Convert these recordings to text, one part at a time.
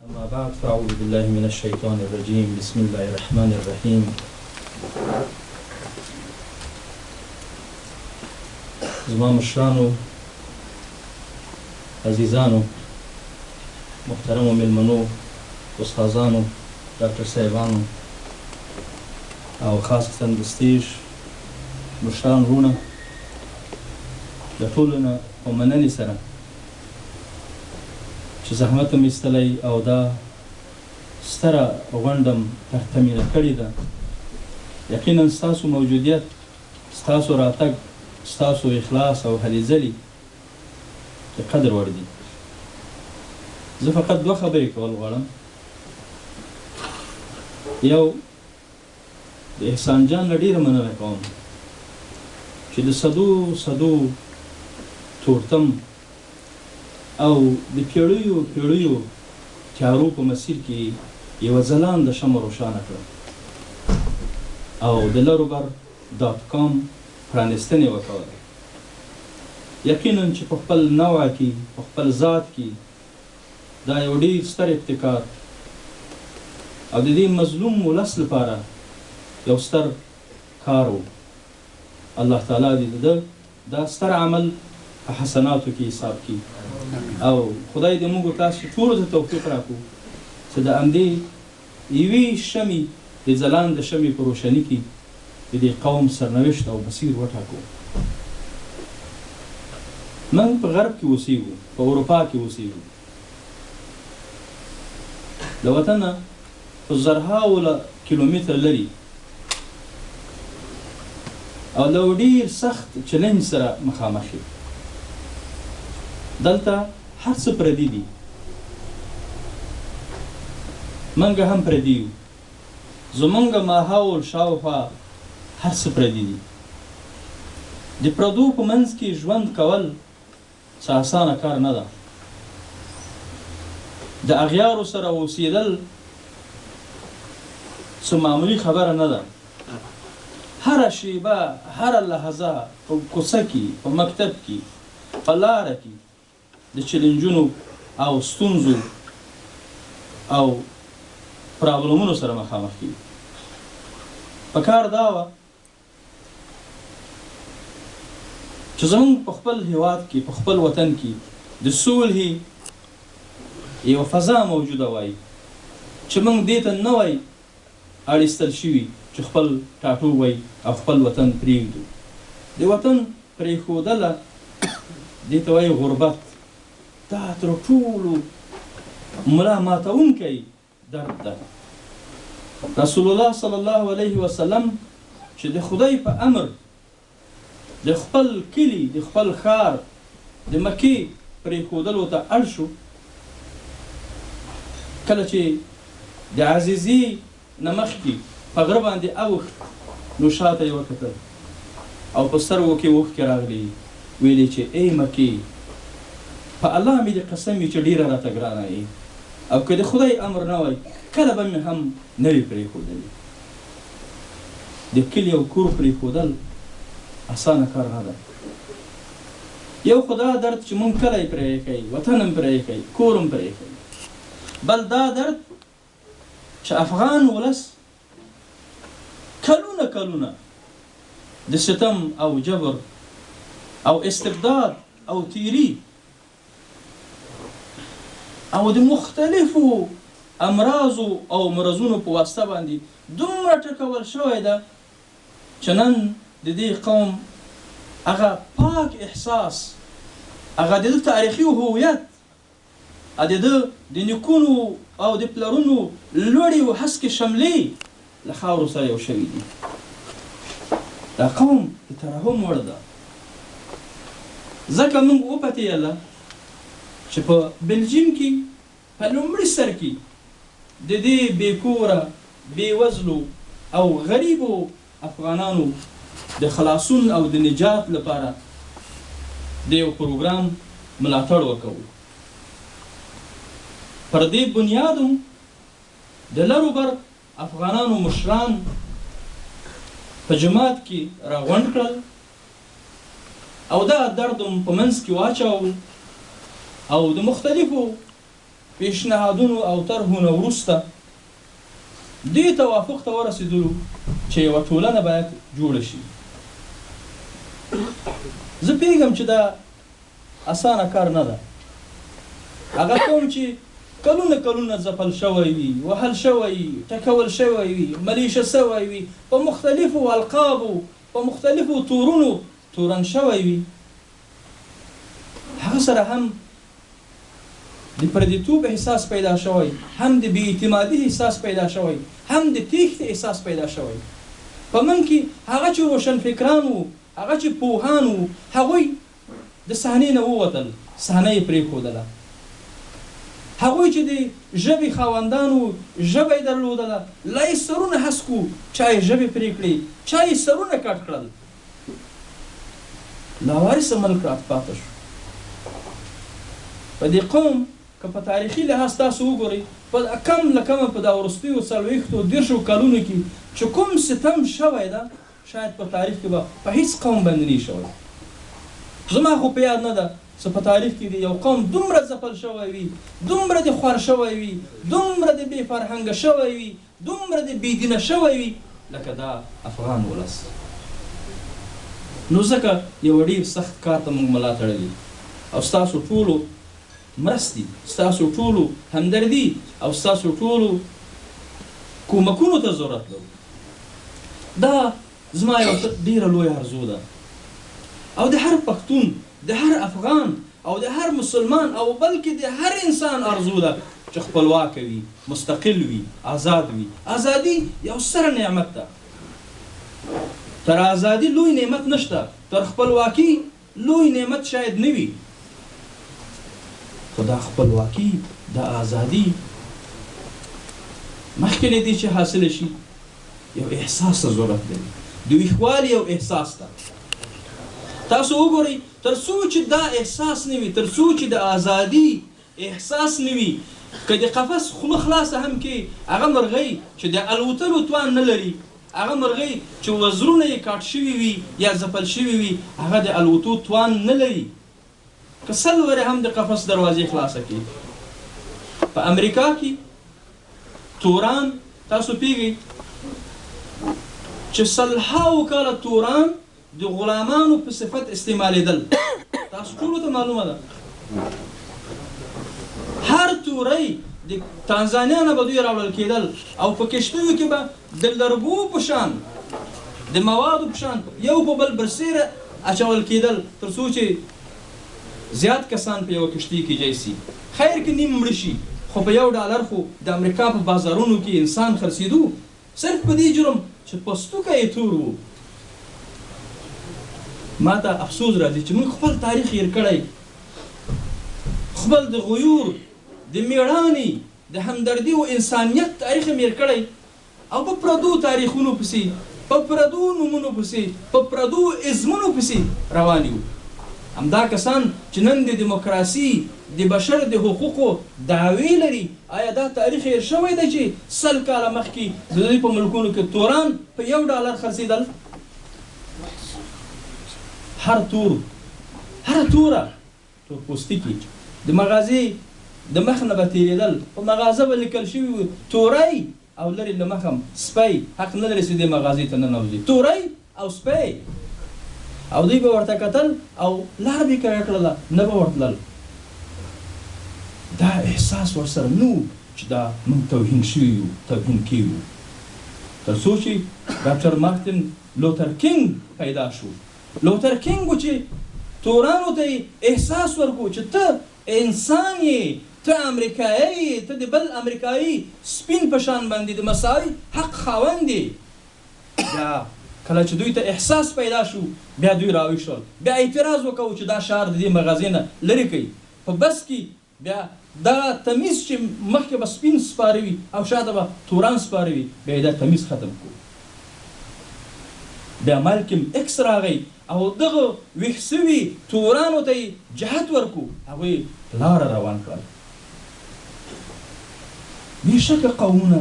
أما بعد فأعوذ بالله من الشيطان الرجيم بسم الله الرحمن الرحيم. زما مشرانو عزیزانو محترمو مېلمنو استادانو ډاکټر صاحبانو او خاصتا د سټیج مشران وروڼه د ټولو نه په مننې سره چې زحمت مې ایستلی او دا ستره غونډه م ترتمیه کړې ده. یقینا ستاسو موجودیت، ستاسو راتګ، ستاسو اخلاص او هلې ځلې د قدر وړ دي. زه فقط دوه خبرې کول غواړم. یو، د احسان جان نه ډېره مننه کوم چې د صدو تورتم او د پیړیو تیارو په مسیر کې یوه ځلانده شمع روښانه کړه او د لروبر.com پرانستنې وکوله. یقینا چې په خپل نوع کې، په خپل ذات کې دا یو ډېر ستر ابتکار او د دې مظلوم ولس لپاره یو ستر کار و. الله تعالی دې دا ستر عمل په حسناتو کې حساب کړي او خدای دې موږ تاسو ټولو ته توفیق راکړو چې د همدې یوې شمعې د ځلانده شمعې په روشني کې د دې قوم سرنوشت او مسیر وټاکو. موږ په غرب کې اوسېږو، په اروپا کې اوسېږو، له وطنه په زرهاو کیلومتره لرې او له ډېر سخت چلنج سره مخامخ یو. دلته هر څه پردي دي، موږ هم پردي یو، زموږ ماحول شاوخوا هر څه پردي دي. د پردو په منځ کې ژوند کول څه اسانه کار نه ده. د اغیارو سره اوسېدل څه معمولي خبره نه ده. هره شیبه، هره لحظه په کوڅه کې، په مکتب کې، په لاره کې د چیلنجونو او ستونزو او پرابلمونو سره مخامخ کېږي. پکار دا وه چې زموږ په خپل هیواد کې، په خپل وطن کې د صلحې یوه فضا موجوده وای چې موږ دې ته نه وای اړیستل شوي چې خپل ټاټوبی او خپل وطن پرېږدو. د وطن پرېښودله دې ته وایي غربت. دا تر ټولو ملا ماتونکی درد ده. رسول الله صلی الله علیه وسلم چې د خدای په امر د خپل کلي، د خپل ښار، د مکې پرېښودلو ته اړ شو، کله چې د عزیزي نه مخکې په غره باندې اوښت نو شاته یې وکتل او په سترګو کې اوښکې راغلې. ویلې چې ای مکې، په الله مې د قسم وي چې ډېره راته ګرانه یې او که د خدای امر نه وای کله به مې هم نه وي پرېښودلې. د کلي او کور پرېښودل اسانه کار نه ده. یو خو دا درد چې مونږ کلی پرېښی، وطن هم پرېښی، کور هم پرېښی. بل دا درد چې افغان ولس کلونه د ستم او جبر او استبداد او تیری او د مختلفو امراضو او مرضونو په واسطه باندې دومره ټکول شوی ده چې نن د دې قوم هغه پاک احساس، هغه د تاریخي هویت، د نیکونو او د پلرونو لوړې و هسکې شملې له خاورو سره یو شوي دي. دا قوم د ترحم وړ ده. ځکه موږ وپتېیله چې په بلجیم کې په لومړي سر کې د دې بې کوره، بې وزلو او غریبو افغانانو د خلاصون او د نجات لپاره د یو پروګرام ملاتړ وکړو. پر دې بنیاد د لروبر افغانانو مشران په جماعت کې راغونډ کړل او دا درد په منځ کې واچول او د مختلفو پیشنهادونو او طرحو نه وروسته دې توافق ته ورسېدلو چې یوه ټولنه باید جوړه شي. زه پوهېږم چې دا اسانه کار نه ده. هغه قوم چې کلونه ځپل شوی وي، وهل شوی وي، ټکول شوی وي، ملیشه شوی وي، په مختلفو القابو په مختلفو تورونو تورن شوی وي، هغه سره هم د پردیتوب احساس پیدا شوی، هم د بې اعتمادي احساس پیدا شوی، هم د تیښتې احساس پیدا شوی. په من کې هغه چې روشنفکران وو، هغه چې پوهان وو، هغوی د صحنې نه ووتل، صحنه یې پرېښودله. هغوی چې د ژبې خاوندان وو، ژبه یې درلودله، لا یې سرونه هسک وو، چا یې ژبې پرې کړې، چا یې سرونه کټ کړل. لاوارثه ملک پاتې شو. په دې قوم که په تاریخي لحاظ تاسو وګورئ، په کم له کمه په دا وروستیو 40-30 کلونو کې چې کوم ستم شوی ده، شاید په تاریخ کې به په هیڅ قوم باندې نه شوی. زما خو په یاد نه ده چې په تاریخ کې یو قوم دومره ځپل شوی وي، دومره د خوار شوی وي، دومره د بې فرهنګه شوی وي، دومره د بې دینه شوی وي لکه دا افغان ولس. نو ځکه یو ډېر سخت کار ته موږ ملا تړلي او ستاسو ټولو مرستې، ستاسو ټولو همدردي او ستاسو ټولو کومکونو ته ضرورت لرو. دا زما یو ډېره لویه ارزو ده او د هر پښتون، د هر افغان او د هر مسلمان او بلکې د هر انسان ارزو ده چې خپلواک وي، مستقل وي، آزاد وي. ازادي یو ستره نعمت ده. تر ازادي لوی نعمت نشته، تر خپلواکي لوی نعمت شاید نه وي. خو دا خپلواکي، دا ازادي مخکې له دې چې حاصله شي یو احساس ته ضرورت لري، د ویښوالي یو احساس ته. تاسو وګورئ، تر څو چې دا احساس نه وي، تر څو چې د ازادي احساس نه وي، که د قفس خوله خلاصه هم کې هغه مرغۍ چې د الوتلو توان نه لري، هغه مرغۍ چې وزرونه یې کاټ شوي وي یا ځپل شوي وي، هغه د الوتو توان نه لري که 100 ورې هم د قفس دروازې خلاصه کړي. په امریکا کې توران تاسو پیږئ چې 100 کاله توران د غلامانو په صفت استعمالېدل. تاسو ټولو ته معلومه ده. هر توری د تانزانیا نه به دوی راوړل کېدل او په کشتیو کې به د لرګو په شان د موادو په شان یو په بل برسېره اچول کېدل، تر څو چې زیات کسان په یوه کشتۍ کې جای سي. خیر کې نیم مړه شي، خو په $1 خو د امریکا په بازارونو کې انسان خرڅېدو، صرف په دې جرم چې پوستوکی یې تور و. ما ته افسوس راځي چې موږ خپل تاریخ هېر کړی، خپل د غیور، د مېړانې، د همدردي او انسانیت تاریخ یې هېر کړی او په پردو تاریخونو پسې، په پردو نومونو پسې، په پردو ازمونو پسې روان یو. همدا کسان چې نن د دیموکراسي، د بشر د حقوقو دعوې لري، آیا دا تاریخ هېر شوی دی چې 100 کاله مخکې د دوی په ملکونو کې توران په $1 خرڅېدل؟ هر تور، هر توره تور پوستکي د مغازې د مخ نه به تېرېدل، په مغازه به لیکل شوي وي توری او لرې له مخه سپی، حق نه لري چې دې مغازې ته ننوځي، توری او سپی. او دوی به ورته کتل او لار به یې کږه کړله، نه به ورتلل. دا احساس ورسره نه و چې دا موږ توهین شوي یو، توهین کېږو. تر څو چې ډاکټر مارتین لوتر کینګ پیدا شو. لوتر کینګ و چې تورانو ته احساس ورکو چې ته انسان یې، ته امریکایی یې، ته د بل امریکایی سپین په شان باندې د مساوي حق خاوند یې. بیا کله چې دوی ته احساس پیدا شو، بیا دوی راویښ شول، بیا اعتراض وکړو چې دا ښار د دې مغازې نه لرې کړئ. په بس کې بیا دغه تمیز چې مخکې به سپین سپاره وي او شاته به توران سپاره وي، بیا یې دا تمیز ختم کړو. بیا مالکم اکس راغی او دغه ویښ سوي تورانو ته یې جهت ورکړو، هغوی لاره روان کړل. بېشکه قومونه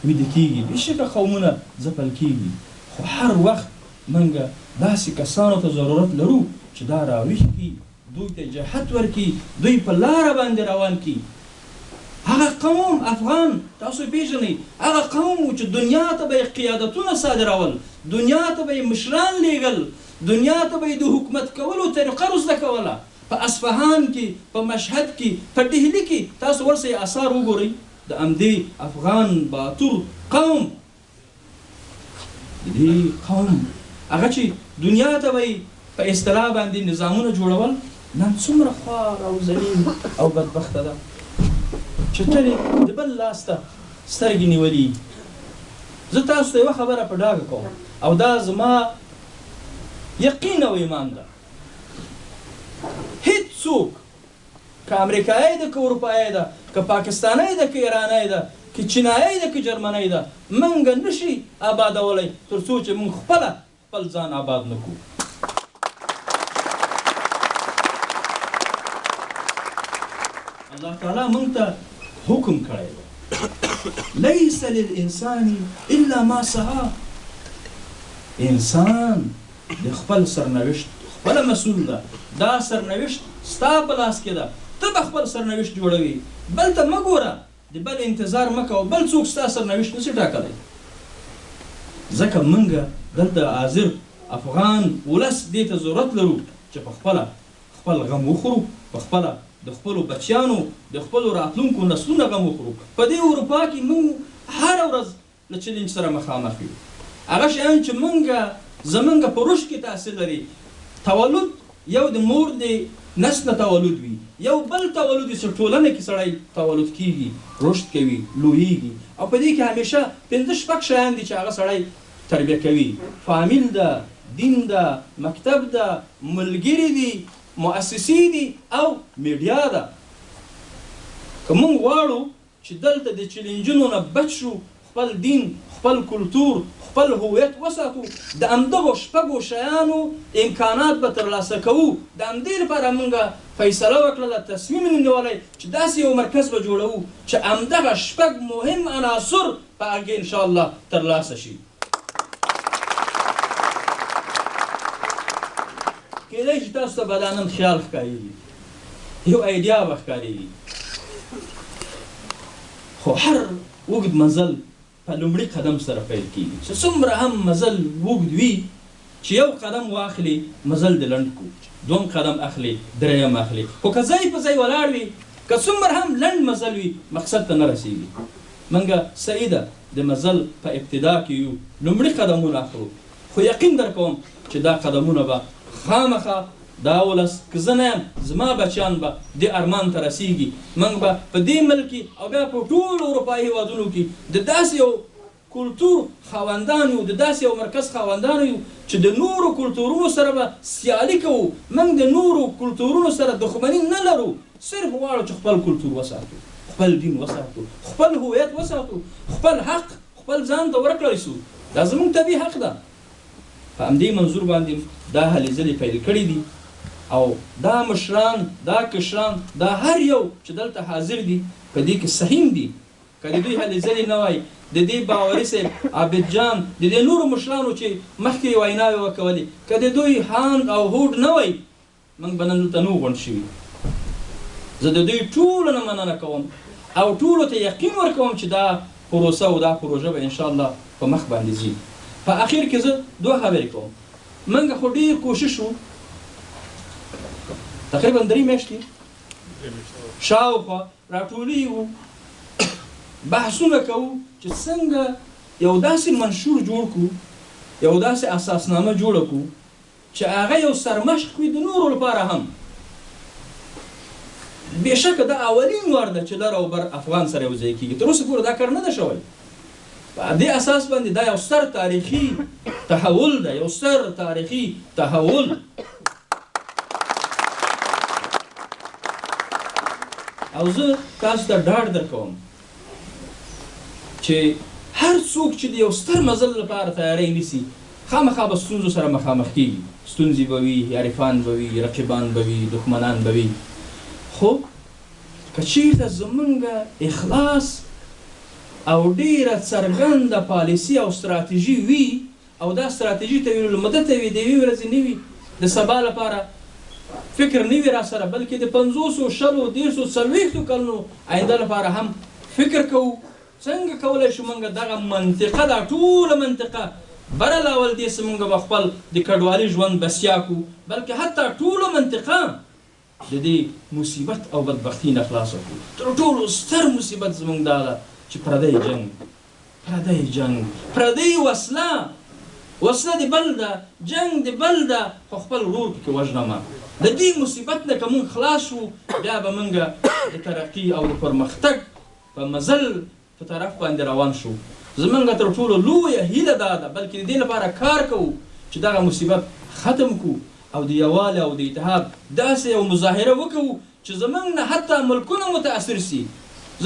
ویده کېږي، بېشکه قومونه ځپل کېږي، خو هر وخت موږ داسې کسانو ته ضرورت لرو چې دا راویښ کړي، دوی ته جهت ورکړي، دوی په لاره باندې روان کړي. هغه قوم افغان تاسو پیژنئ، هغه قوم چې دنیا ته به قیادتونه صادرول، دنیا ته به مشران لیږل، دنیا ته به د حکومت کولو طریقه زده کوله. په اصفهان کې، په مشهد کې، په ډهلي کې تاسو ورسئ آثار وګورئ د همدې افغان باتور قوم. دې قوم هغه چې دنیا ته به په اصطلاح باندې نظامونه جوړول، نن څومره خوار او ذلیل او بدبخته ده چې تل د بل لاس ته سترګې نیولي. زه تاسو ته یوه خبره په ډاګه کوم او دا زما یقین او ایمان ده، هیڅوک که امریکایی ده که اروپایی ده که پاکستانی ده که ایرانی ده که چینایی ده که جرمنی ده موږ نشي آبادولی تر څو چې موږ خپل ځان آباد نه کړو. الله تعالی موږ ته حکم کړی دی لیس للانسان الا ما سعى. انسان د خپل سرنوشت خپل مسؤل ده. دا سرنوشت ستا په لاس کې ده، ته به خپل سرنوشت جوړوي. بل ته مه ګوره، د بل انتظار مه کوه، بل څوک ستا سرنوشت نشي ټاکلی. ځکه موږ دلته حاضر افغان ولس دې ته ضرورت لرو چې په خپله خپل غم وخورو، په خپله د خپلو بچیانو د خپلو راتلونکو نسلونه غم وخورو. په دې اروپا کې موږ هره ورځ له چلنج سره مخامخ یو. هغه شیان چې زمونږ په روش کې تاثیر لري. تولد یو د مور د نس نه تولد وي، یو بل تولد چې ټولنه کې سړی تولد کیږي، رشد کوي، لویږي، او په دې کې همیشه پنځه شپږ شیان دي چې هغه سړی تربیه کوي. فامیل ده، دین ده، مکتب ده، ملګري دي، مؤسسې دي او میډیا ده. که موږ غواړو چې دلته د چیلنجونو نه بچ شو، خپل دین، خپل کلتور، خپل هویت وساتو، د همدغو شپږو شیانو امکانات به ترلاسه کوو. د همدې لپاره موږ فیصله وکړله، تصمیم نیولی چې داسې یو مرکز به جوړوو چې همدغه شپږ مهم عناصر په هغې انشاءالله ترلاسه شي. کېدای شي تاسو ته به دا نن خیال ښکارېږي، یو ایډیا به ښکارېږي، خو هر اوږد مزل په لومړي قدم سره پیل کېږي. چې څومره هم مزل اوږد وي، چې یو قدم واخلي مزل دې لنډ کړو، دوم قدم اخلي، دریم اخلي، خو که ځای په ځای ولاړ وي، که څومره هم لنډ مزل وي، مقصد ته نه رسېږي. موږ صحیح ده د مزل په ابتدا کې یو، لومړي قدمونه اخلو، خو یقین در کوم چې دا قدمونه به خامخا دا ولس که زه نه یم، زما بچیان به دې ارمان ته رسېږي. موږ به په دې ملک کې او بیا په ټولو اروپایي هېوادونو کې د داسې یو کلتور خاوندان یو، د داسې یو مرکز خاوندان یو چې د نورو کلتورونو سره به سیالي کوو. موږ د نورو کلتورونو سره دښمني نه لرو، صرف غواړو چې خپل کلتور وساتو، خپل دین وساتو، خپل هویت وساتو، خپل حق خپل ځان ته ورکړی سو. دا زموږ طبیعي حق ده. په همدې منظور باندې دا هلې ځلې پیل کړي دي او دا مشران، دا کشران، دا هر یو چې دلته حاضر دي په دې کې سهیم دي. که د دوی هلې ځلې نه وای، د دې باوري صاحب، عابد جان، د دې نورو مشرانو چې مخکې ویناوې وکولې، که د دوی هاند او هوډ نه وای، موږ به نن دلته نه وو غونډ شوي. زه د دوی ټولو نه مننه کوم او ټولو ته یقین ورکوم چې دا پروسه او دا پروژه به انشاءالله په مخ باندې ځي. په اخر کې زه دوه خبرې کوم. موږ خو ډېر کوشش وو، تقریبا 3 میاشتې شاوخوا راټولېږو، بحثونه کوو چې څنګه یو داسې منشور جوړ کړو، یو داسې اساسنامه جوړه کړو چې هغه یو سرمشق وي د نورو لپاره هم. بېشکه دا اولین وار ده چې لر او بر افغان سره یو ځای کېږي. تر اوسه پورې دا کار نه ده شوی. په دې اساس باندې دا یو ستر تاریخي تحول ده، یو ستر تاریخي تحول. او زه تاسو ته ډاډ درکوم چې هر څوک چې د یو ستر مزل لپاره تیاری نیسي، خامخا به ستونزو سره مخامخ کېږي. ستونزې به وي، حریفان به وي، رقیبان به وي، دښمنان به وي. خو که چېرته زمونږ اخلاص او ډېره څرګنده پالیسي او ستراتیژي وي، او دا ستراتیژي طویل المدته وي، د یوې ورځې نه وي، د سبا لپاره فکر نه وي را سره بلکې د 50 شلو 100 40 کلونو آینده لپاره هم فکر کوو څنګه کولی شو موږ دغه منطقه دا ټوله منطقه بره لاول دې څه موږ به خپل د کډوالي ژوند بسیا کړو بلکې حتی ټوله منطقه د دې مصیبت او بدبختي نه خلاصه کړو. تر ټولو ستر مصیبت زموږ دا ده چې پردی جنګ پردی وسله د بل ده جنګ د بل ده خو خپل ورور پکې وژنمه. د دې مصیبت نه که موږ خلاص شو بیا به موږ د ترقي او د پرمختګ په مزل په طرف باندې روان شو. زمونږ تر ټولو لویه هیله دا ده بلکې د دې لپاره کار کوو چې دغه مصیبت ختم کړو او د یووالي او د اتحاد داسې یو مظاهره وکړو چې زمونږ نه حتی ملکونه متاثر سي.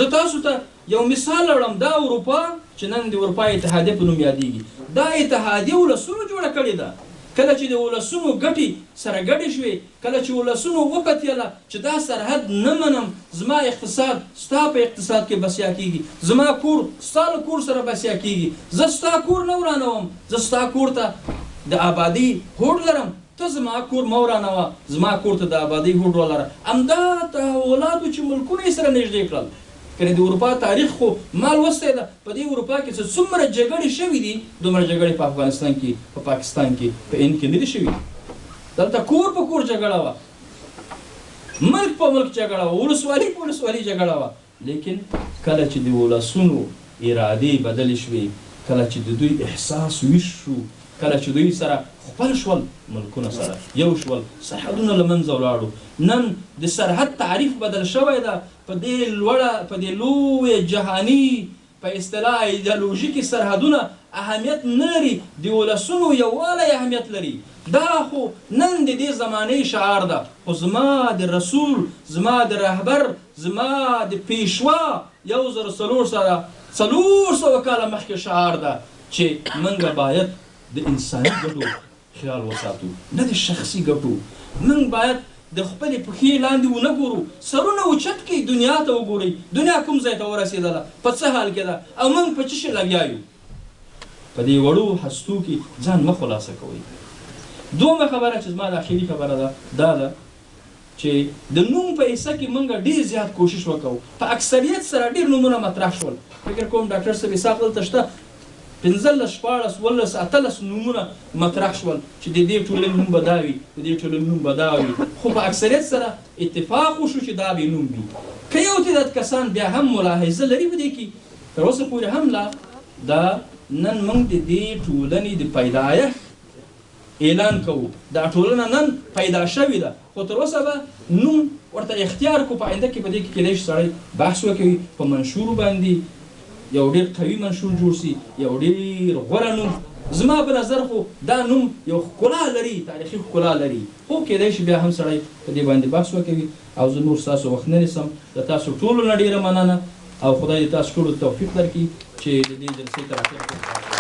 زه تاسو ته یو مثال وړم. دا اروپا چې نن د اروپا اتحادیه په نوم یادېږي دا اتحادیه ولسونو جوړه کړې ده. کله چې د ولسونو ګټې سره ګډې شوې کله چې ولسونو وکتله چې دا سرحد نه منم زما اقتصاد ستا په اقتصاد کې بسیا کېږي زما کور ستا له کور سره بسیا کېږي زه ستا کور نه ورانوم زه ستا کور ته د آبادي هوډ لرم ته زما کور مه ورانوه زما کور ته د آبادي هوډ ولره. همدا تحولاتو چې ملکونه یې سره نږدې کړل. کنه د اروپا تاریخ خو ما لوستی ده په دې اروپا کې چې څومره جګړې شوي دي دومره جګړې په افغانستان کې په پاکستان کې په هند کې نه دي شوي. دلته کور په کور جګړه وه ملک په ملک جګړه وه ولسوالي په ولسوالي جګړه وه. لیکن کله چې د ولسونو ارادې بدلې شوې کله چې د دوی احساس ویښ شو کله چې دوی سره خپل شول ملکونه سره یو شول سرحدونه له منځه ولاړو. نن د سرحد تعریف بدل شوی ده په دې لویه جهاني په اصطلاح ایدیالوژیکي سرحدونه اهمیت نه لري د ولسونو یووالی اهمیت لري. دا خو نن د دې زمانې شعار ده خو زما د رسول زما د رهبر زما د پیشوا 1400 کاله مخکې شعار ده چې موږ باید د انساني ګټو خیال وساتو نه د شخصي ګټو. موږ باید د خپلې پښې لاندې ونه ګورو سرونه اوچت کړئ دنیا ته وګورئ دنیا کوم ځای ته ورسېدله په څه حال کې ده او موږ په څه شي لګیا یو. په دې وړو هستو کې ځان مه خلاصه کوئ. دومره خبره چې زما د اخري خبره ده دا ده چې د نوم په حصه کې موږ ډېر زیات کوشش وکړو. په اکثریت سره ډېر نومونه مطرح شول. فکر کوم ډاکټر صاحب حساب دلته شته 15 14 15 18 نومونه مطرح شول چې د دې ټولنې نوم به دا وي د دې ټولنې نوم به دا وي خو په اکثریت سره اتفاق وشو چې دا به نوم وي. که یو تعداد کسان بیا هم ملاحظه لري په دې کې تر اوسه پورې هم لا دا نن موږ د دې ټولنې د پیدایښت اعلان کوو. دا ټولنه نن پیدا شوې ده خو تر اوسه به نوم ورته اختیار کو. په آینده کې په دې کې کېدای شي سړی بحث وکوي په منشور باندې یو ډېر قوي منشور جوړ شي یو ډېر غوره نوم. زما په نظر خو دا نوم یو ښکلا لري تاریخي ښکلا لري خو کېدای شي بیا هم سړی په دې باندې بحث وکوي. او زه نور ستاسو وخت نه نیسم د تاسو ټولو نه ډېره مننه او خدای دې تاسو ټولو توفیق درکړي چې د دې جلسې ته راتګ